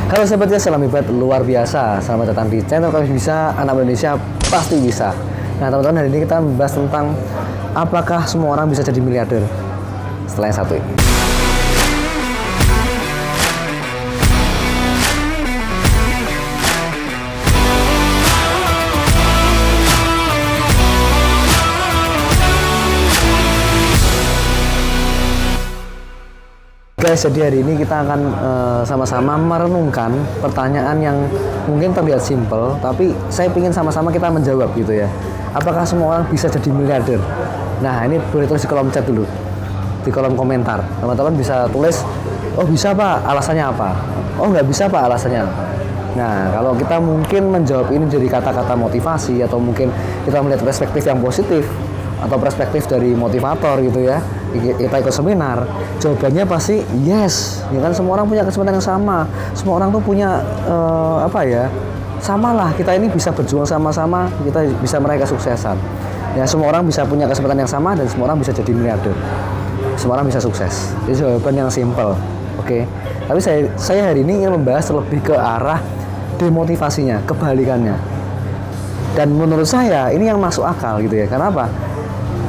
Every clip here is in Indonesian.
Halo sahabatnya, salam hebat luar biasa. Selamat datang di channel Kami Bisa, anak Indonesia pasti bisa. Nah teman-teman, hari ini kita membahas tentang apakah semua orang bisa jadi miliarder. Setelah yang satu ini. Guys, jadi hari ini kita akan sama-sama merenungkan pertanyaan yang mungkin terlihat simpel, tapi saya ingin sama-sama kita menjawab gitu ya. Apakah semua orang bisa jadi miliarder? Nah, ini boleh tulis di kolom chat dulu, di kolom komentar. Teman-teman bisa tulis, oh bisa Pak, alasannya apa? Oh nggak bisa Pak, alasannya apa? Nah, kalau kita mungkin menjawab ini dari kata-kata motivasi, atau mungkin kita melihat perspektif yang positif, atau perspektif dari motivator gitu ya, kita ikut seminar, jawabannya pasti yes, ya kan. Semua orang punya kesempatan yang sama, semua orang tuh punya samalah, kita ini bisa berjuang sama-sama, kita bisa meraih kesuksesan ya. Semua orang bisa punya kesempatan yang sama, dan semua orang bisa jadi miliarder, semua orang bisa sukses. Itu jawaban yang simple, oke. Tapi saya hari ini ingin membahas lebih ke arah demotivasinya, kebalikannya. Dan menurut saya ini yang masuk akal gitu ya. Kenapa?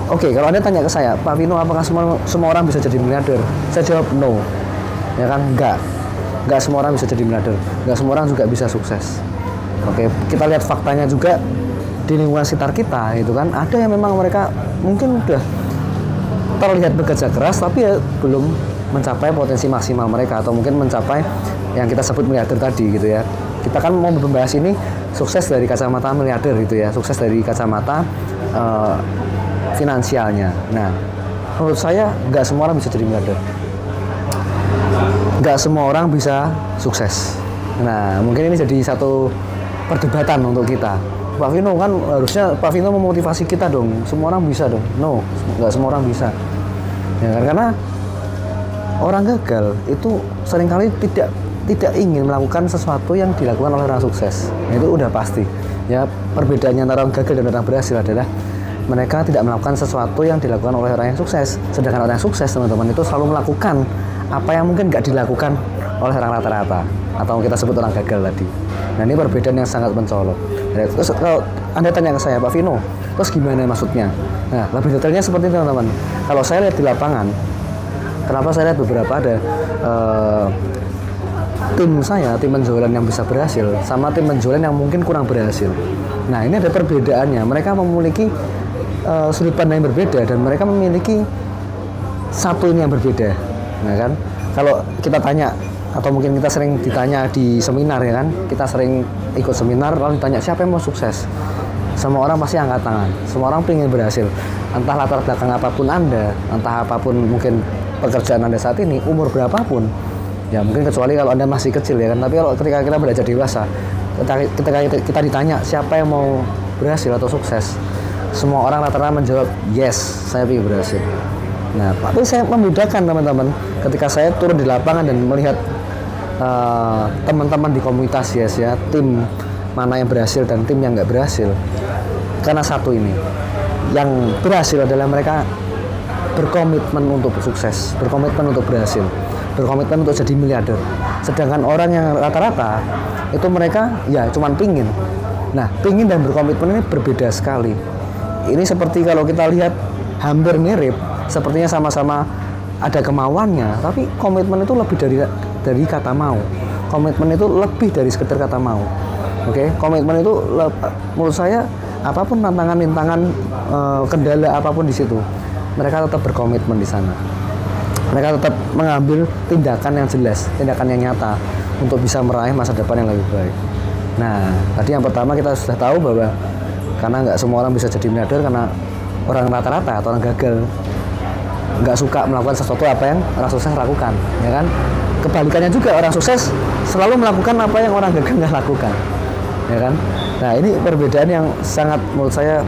Oke, kalau Anda tanya ke saya, Pak Vino, apakah semua orang bisa jadi miliarder? Saya jawab no. Ya kan, enggak semua orang bisa jadi miliarder. Enggak semua orang juga bisa sukses. Oke, kita lihat faktanya juga di lingkungan sekitar kita, itu kan. Ada yang memang mereka mungkin udah terlihat bekerja keras, tapi ya belum mencapai potensi maksimal mereka, atau mungkin mencapai yang kita sebut miliarder tadi gitu ya. Kita kan mau membahas ini sukses dari kacamata miliarder gitu ya, sukses dari kacamata finansialnya. Nah, menurut saya nggak semua orang bisa jadi miliarder, nggak semua orang bisa sukses. Nah, mungkin ini jadi satu perdebatan untuk kita. Pak Vino, kan harusnya Pak Vino memotivasi kita dong, semua orang bisa dong. No, nggak semua orang bisa ya kan, karena orang gagal itu seringkali tidak ingin melakukan sesuatu yang dilakukan oleh orang sukses. Itu udah pasti ya. Perbedaannya antara orang gagal dan orang berhasil adalah mereka tidak melakukan sesuatu yang dilakukan oleh orang yang sukses. Sedangkan orang yang sukses, teman-teman, itu selalu melakukan apa yang mungkin nggak dilakukan oleh orang rata-rata, atau kita sebut orang gagal tadi. Nah, ini perbedaan yang sangat mencolok. Terus kalau Anda tanya ke saya, Pak Vino, terus gimana maksudnya? Nah, lebih detailnya seperti itu, teman-teman. Kalau saya lihat di lapangan, kenapa saya lihat beberapa ada tim penjualan yang bisa berhasil, sama tim penjualan yang mungkin kurang berhasil. Nah, ini ada perbedaannya. Mereka memiliki sudut pandang yang berbeda, dan mereka memiliki satu ini yang berbeda. Nah kan, kalau kita tanya, atau mungkin kita sering ditanya di seminar ya kan, kita sering ikut seminar lalu ditanya siapa yang mau sukses, semua orang pasti angkat tangan. Semua orang ingin berhasil, entah latar belakang apapun Anda, entah apapun mungkin pekerjaan Anda saat ini, umur berapapun ya, mungkin kecuali kalau Anda masih kecil ya kan. Tapi kalau ketika kita belajar dewasa, ketika kita ditanya siapa yang mau berhasil atau sukses, semua orang rata-rata menjawab yes, saya ingin berhasil. Nah, tapi saya membedakan, teman-teman, ketika saya turun di lapangan dan melihat teman-teman di komunitas ya, tim mana yang berhasil dan tim yang nggak berhasil. Karena satu ini, yang berhasil adalah mereka berkomitmen untuk sukses, berkomitmen untuk berhasil, berkomitmen untuk jadi miliarder. Sedangkan orang yang rata-rata itu mereka ya cuman pingin. Nah, pingin dan berkomitmen ini berbeda sekali. Ini seperti kalau kita lihat hampir mirip, sepertinya sama-sama ada kemauannya, tapi komitmen itu lebih dari kata mau. Komitmen itu lebih dari sekedar kata mau. Oke, komitmen itu menurut saya apapun tantangan, kendala apapun di situ, mereka tetap berkomitmen di sana. Mereka tetap mengambil tindakan yang jelas, tindakan yang nyata untuk bisa meraih masa depan yang lebih baik. Nah, tadi yang pertama kita sudah tahu bahwa karena nggak semua orang bisa jadi miliarder, karena orang rata-rata atau orang gagal nggak suka melakukan sesuatu apa yang orang sukses lakukan, ya kan. Kebalikannya juga, orang sukses selalu melakukan apa yang orang gagal nggak lakukan, ya kan. Nah, ini perbedaan yang sangat menurut saya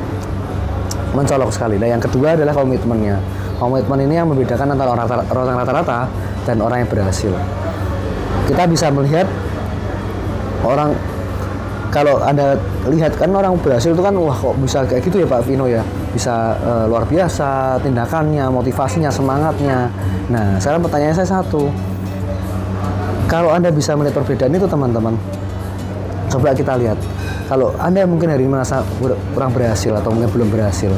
mencolok sekali. Nah, yang kedua adalah komitmennya. Komitmen ini yang membedakan antara orang rata-rata dan orang yang berhasil. Kita bisa melihat orang, kalau Anda lihat kan orang berhasil itu kan, wah kok bisa kayak gitu ya Pak Vino ya, bisa luar biasa tindakannya, motivasinya, semangatnya. Nah, sekarang pertanyaan saya satu, Kalau Anda bisa melihat perbedaan itu teman-teman, coba kita lihat. Kalau Anda mungkin hari ini merasa kurang berhasil atau mungkin belum berhasil,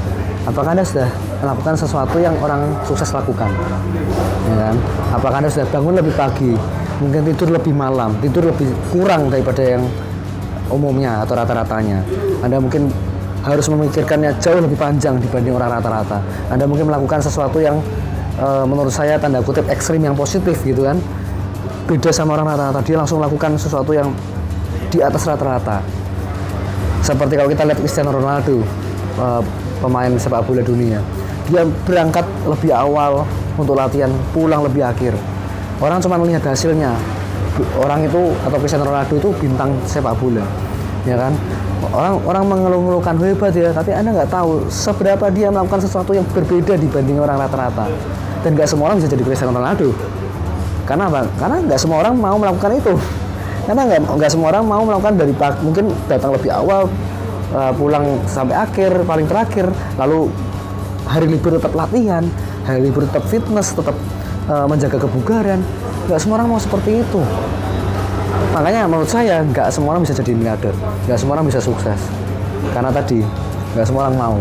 apakah Anda sudah melakukan sesuatu yang orang sukses lakukan? Ya kan? Apakah Anda sudah bangun lebih pagi, mungkin tidur lebih malam, tidur lebih kurang daripada yang umumnya atau rata-ratanya? Anda mungkin harus memikirkannya jauh lebih panjang dibanding orang rata-rata. Anda mungkin melakukan sesuatu yang menurut saya tanda kutip ekstrim yang positif gitu kan. Beda sama orang rata-rata, dia langsung melakukan sesuatu yang di atas rata-rata. Seperti kalau kita lihat Cristiano Ronaldo, pemain sepak bola dunia, dia berangkat lebih awal untuk latihan, pulang lebih akhir. Orang cuma melihat hasilnya. Orang itu atau Cristiano Ronaldo itu bintang sepak bola, ya kan? Orang mengeluh-ngeluhkan hebat ya, tapi Anda nggak tahu seberapa dia melakukan sesuatu yang berbeda dibanding orang rata-rata. Dan nggak semua orang bisa jadi Cristiano Ronaldo. Karena apa? Karena nggak semua orang mau melakukan itu. Karena nggak semua orang mau melakukan dari pagi, mungkin datang lebih awal, pulang sampai akhir, paling terakhir, lalu hari libur tetap latihan, hari libur tetap fitness, tetap menjaga kebugaran. Nggak semua orang mau seperti itu. Makanya menurut saya nggak semua orang bisa jadi miliarder, nggak semua orang bisa sukses. Karena tadi nggak semua orang mau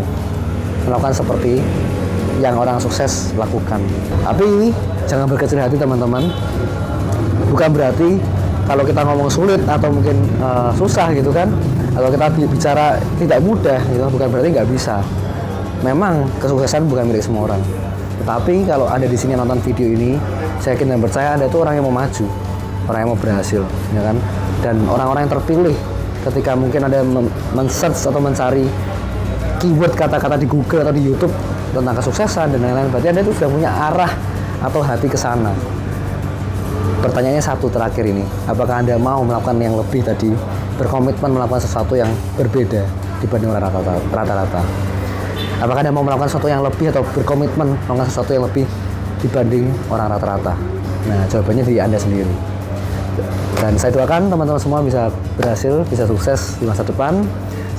melakukan seperti yang orang sukses lakukan. Tapi jangan berkecil hati teman-teman. Bukan berarti kalau kita ngomong sulit atau mungkin susah gitu kan, atau kita bicara tidak mudah gitu, bukan berarti nggak bisa. Memang kesuksesan bukan milik semua orang. Tetapi kalau Anda di sini nonton video ini, saya yakin dan percaya Anda itu orang yang mau maju, orang yang mau berhasil, ya kan? Dan orang-orang yang terpilih ketika mungkin Anda men-search atau mencari keyword kata-kata di Google atau di YouTube tentang kesuksesan dan lain-lain, berarti Anda itu sudah punya arah atau hati ke sana. Pertanyaannya satu terakhir ini, apakah Anda mau melakukan yang lebih tadi, berkomitmen melakukan sesuatu yang berbeda dibanding orang rata-rata? Apakah Anda mau melakukan sesuatu yang lebih atau berkomitmen melakukan sesuatu yang lebih dibanding orang rata-rata? Nah, jawabannya di Anda sendiri. Dan saya doakan teman-teman semua bisa berhasil, bisa sukses di masa depan.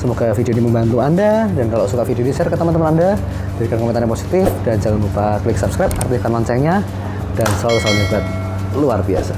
Semoga video ini membantu Anda, dan kalau suka video ini share ke teman-teman Anda, berikan komentar yang positif, dan jangan lupa klik subscribe, aktifkan loncengnya, dan selalu hebat luar biasa.